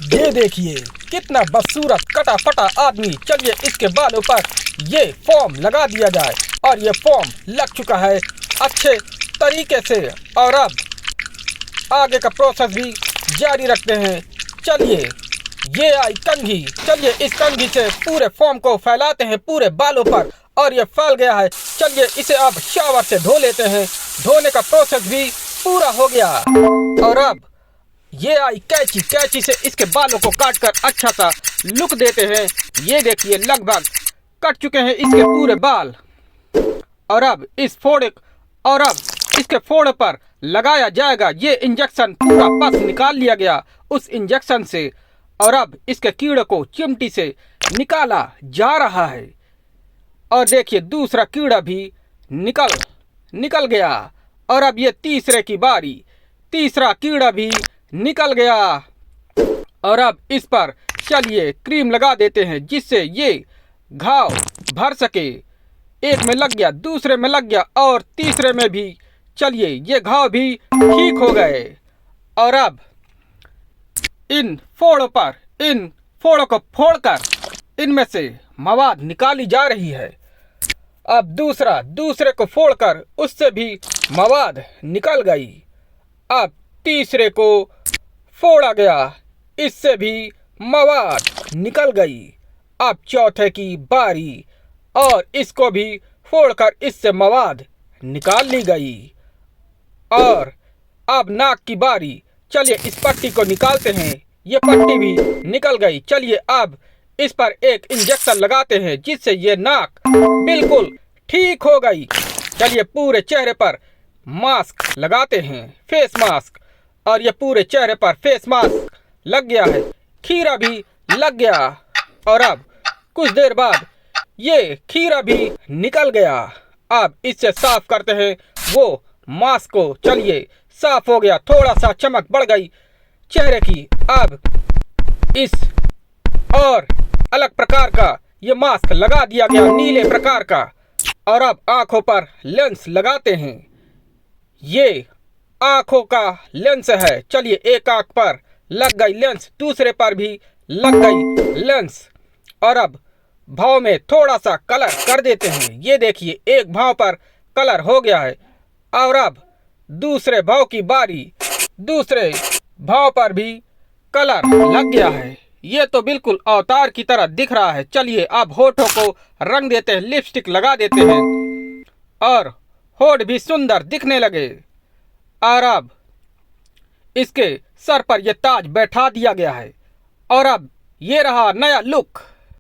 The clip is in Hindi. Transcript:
ये देखिए कितना बदसूरत कटा फटा आदमी। चलिए इसके बालों पर ये फोम लगा दिया जाए। और ये फोम लग चुका है अच्छे तरीके से। और अब आगे का प्रोसेस भी जारी रखते हैं। चलिए ये आई कंघी। चलिए इस कंघी से पूरे फोम को फैलाते हैं पूरे बालों पर। और ये फैल गया है। चलिए इसे अब शावर से धो लेते हैं। धोने का प्रोसेस भी पूरा हो गया। और अब ये आई कैंची। कैंची से इसके बालों को काटकर अच्छा सा लुक देते हैं। ये देखिए लगभग कट चुके हैं इसके पूरे बाल। और अब इसके फोड़े पर लगाया जाएगा ये इंजेक्शन। पूरा पस निकाल लिया गया उस इंजेक्शन से। और अब इसके कीड़े को चिमटी से निकाला जा रहा है। और देखिए दूसरा कीड़ा भी निकल गया। और अब ये तीसरे की बारी। तीसरा कीड़ा भी निकल गया। और अब इस पर चलिए क्रीम लगा देते हैं जिससे ये घाव भर सके। एक में लग गया, दूसरे में लग गया और तीसरे में भी। चलिए ये घाव भी ठीक हो गए। और अब इन फोड़ों को फोड़कर इनमें से मवाद निकाली जा रही है। अब दूसरे को फोड़कर उससे भी मवाद निकल गई। अब तीसरे को फोड़ा गया, इससे भी मवाद निकल गई। अब चौथे की बारी और इसको भी फोड़कर इससे मवाद निकाल ली गई। और अब नाक की बारी। चलिए इस पट्टी को निकालते हैं। ये पट्टी भी निकल गई। चलिए अब इस पर एक इंजेक्शन लगाते हैं जिससे ये नाक बिल्कुल ठीक हो गई। चलिए पूरे चेहरे पर मास्क लगाते हैं, फेस मास्क। और ये पूरे चेहरे पर फेस मास्क लग गया है। खीरा भी लग गया। और अब कुछ देर बाद ये खीरा भी निकल गया। अब इससे साफ करते हैं वो मास्क को। चलिए साफ हो गया, थोड़ा सा चमक बढ़ गई चेहरे की। अब इस और अलग प्रकार का ये मास्क लगा दिया गया, नीले प्रकार का। और अब आंखों पर लेंस लगाते हैं। ये आंखों का लेंस है। चलिए एक आंख पर लग गई लेंस, दूसरे पर भी लग गई लेंस। और अब भाव में थोड़ा सा कलर कर देते हैं। ये देखिए एक भाव पर कलर हो गया है। और अब दूसरे भाव की बारी। दूसरे भाव पर भी कलर लग गया है। ये तो बिल्कुल अवतार की तरह दिख रहा है। चलिए अब होठों को रंग देते हैं, लिपस्टिक लगा देते हैं और होठ भी सुंदर दिखने लगे। और अब इसके सर पर यह ताज बैठा दिया गया है। और अब ये रहा नया लुक।